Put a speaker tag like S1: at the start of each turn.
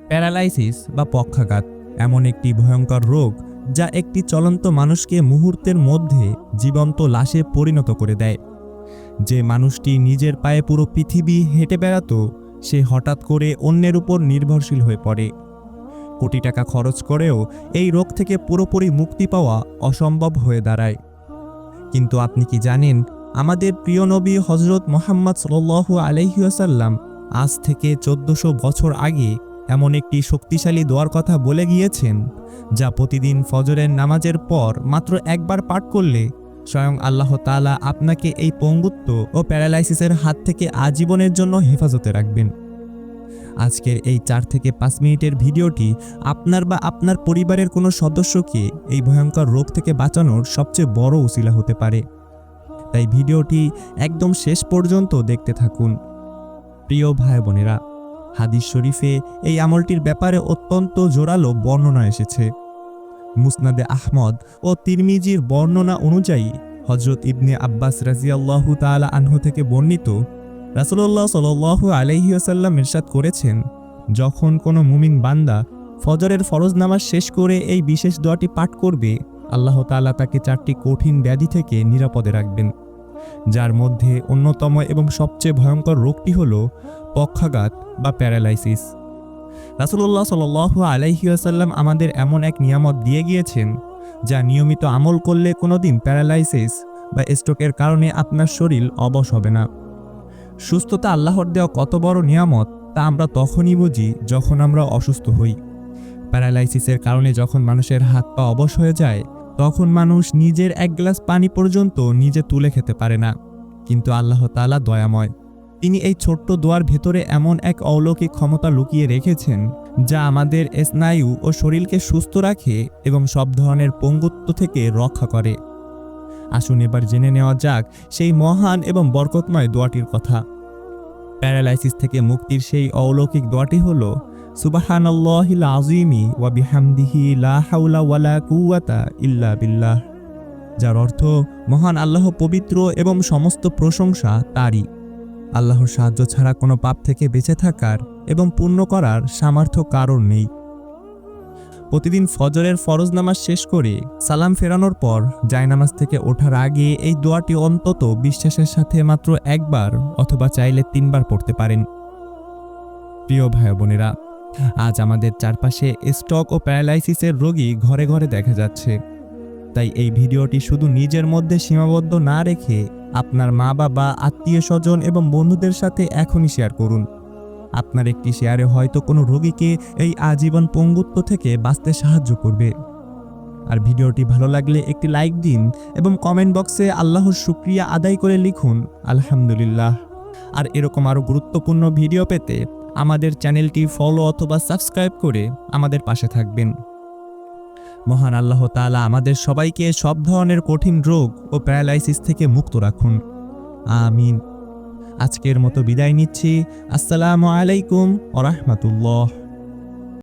S1: Paralysis বা পক্ষাঘাত এমন একটি ভয়ঙ্কর রোগ যা একটি চলন্ত মানুষকে মুহূর্তের মধ্যে জীবন্ত লাশে পরিণত করে দেয়। যে মানুষটি নিজের পায়ে পুরো পৃথিবী হেঁটে বেড়াতো, সে হঠাৎ করে অন্যের উপর নির্ভরশীল হয়ে পড়ে। কোটি টাকা খরচ করেও এই রোগ থেকে পুরোপুরি মুক্তি পাওয়া অসম্ভব হয়ে দাঁড়ায়। কিন্তু আপনি কি জানেন, আমাদের প্রিয় নবী হজরত মুহাম্মদ সাল্লাল্লাহু আলাইহি ওয়াসাল্লাম আজ থেকে 1400 বছর আগে এমন একটি শক্তিশালী দোয়ার কথা বলে গিয়েছেন, যা প্রতিদিন ফজরের নামাজের পর মাত্র একবার পাঠ করলে স্বয়ং আল্লাহ তাআলা আপনাকে এই পঙ্গুত্ব ও প্যারালাইসিসের হাত থেকে আজীবনের জন্য হেফাজতে রাখবেন। আজকের এই 4 থেকে 5 মিনিটের ভিডিওটি আপনার বা আপনার পরিবারের কোনো সদস্যকে এই ভয়ঙ্কর রোগ থেকে বাঁচানোর সবচেয়ে বড় উসিলা হতে পারে। তাই ভিডিওটি একদম শেষ পর্যন্ত দেখতে থাকুন। প্রিয় ভাই বোনেরা, হাদিস শরীফে এই আমলটির ব্যাপারে অত্যন্ত জোরালো বর্ণনা এসেছে। মুসনাদে আহমদ ও তিরমিজির বর্ণনা অনুযায়ী হযরত ইবনে আব্বাস রাদিয়াল্লাহু তাআলা আনহু থেকে বর্ণিত, রাসূলুল্লাহ সাল্লাল্লাহু আলাইহি ওয়াসাল্লাম ইরশাদ করেছেন, যখন কোনো মুমিন বান্দা ফজরের ফরজ নামাজ শেষ করে এই বিশেষ দোয়াটি পাঠ করবে, আল্লাহ তাআলা তাকে 4টি কঠিন ব্যাধি থেকে নিরাপদে রাখবেন, যার মধ্যে অন্যতম এবং সবচেয়ে ভয়ঙ্কর রোগটি হল পক্ষাঘাত বা প্যারালাইসিস। রাসূলুল্লাহ সাল্লাল্লাহু আলাইহি ওয়াসাল্লাম আমাদের এমন এক নিয়ামত দিয়ে গিয়েছেন, যা নিয়মিত আমল করলে কোনোদিন প্যারালাইসিস বা স্ট্রোকের কারণে আপনার শরীর অবশ হবে না। সুস্থতা আল্লাহর দেওয়া কত বড় নিয়ামত তা আমরা তখনই বুঝি যখন আমরা অসুস্থ হই। প্যারালাইসিসের কারণে যখন মানুষের হাত পা অবশ হয়ে যায়, তখন মানুষ নিজের এক গ্লাস পানি পর্যন্ত নিজে তুলে খেতে পারে না। কিন্তু আল্লাহ তাআলা দয়াময়, তিনি এই ছোট্ট দোয়ার ভেতরে এমন এক অলৌকিক ক্ষমতা লুকিয়ে রেখেছেন, যা আমাদের স্নায়ু ও শরীরকে সুস্থ রাখে এবং সব ধরনের পঙ্গুত্ব থেকে রক্ষা করে। আসুন এবার জেনে নেওয়া যাক সেই মহান এবং বরকতময় দোয়াটির কথা। প্যারালাইসিস থেকে মুক্তির সেই অলৌকিক দোয়াটি হল সুবহানাল্লাহিল আযীমি ওয়া বিহামদিহি লা হাওলা ওয়ালা কুওয়াতা ইল্লা বিল্লাহ, যার অর্থ মহান আল্লাহ পবিত্র এবং সমস্ত প্রশংসা তারই। আল্লাহর সাহায্য ছাড়া কোনো পাপ থেকে বেঁচে থাকার এবং পূর্ণ করার সামর্থ্য কারণ নেই। প্রতিদিন ফজরের ফরজ নামাজ শেষ করে সালাম ফেরানোর পর জায়নামাজ থেকে ওঠার আগে এই দোয়াটি অন্তত বিশ্বাসের সাথে মাত্র একবার অথবা চাইলে 3 বার পড়তে পারেন। প্রিয় ভাই বোনেরা, আজ আমাদের চারপাশে স্ট্রোক ও প্যারালাইসিসের রোগী ঘরে ঘরে দেখা যাচ্ছে। তাই এই ভিডিওটি শুধু নিজের মধ্যে সীমাবদ্ধ না রেখে আপনার মা বাবা, আত্মীয় স্বজন এবং বন্ধুদের সাথে এখনই শেয়ার করুন। আপনার একটি শেয়ারে হয়তো কোনো রোগীকে এই আজীবন পঙ্গুত্ব থেকে বাঁচতে সাহায্য করবে। আর ভিডিওটি ভালো লাগলে একটি লাইক দিন এবং কমেন্ট বক্সে আল্লাহর শুকরিয়া আদায় করে লিখুন আলহামদুলিল্লাহ। আর এরকম আরও গুরুত্বপূর্ণ ভিডিও পেতে আমাদের চ্যানেলটি ফলো অথবা সাবস্ক্রাইব করে আমাদের পাশে থাকবেন। মহান আল্লাহ তাআলা আমাদের সবাইকে সব ধরনের কঠিন রোগ ও প্যারালাইসিস থেকে মুক্ত রাখুন, আমিন। আজকের মতো বিদায় নিচ্ছি। আসসালামু আলাইকুম ওয়া রাহমাতুল্লাহ।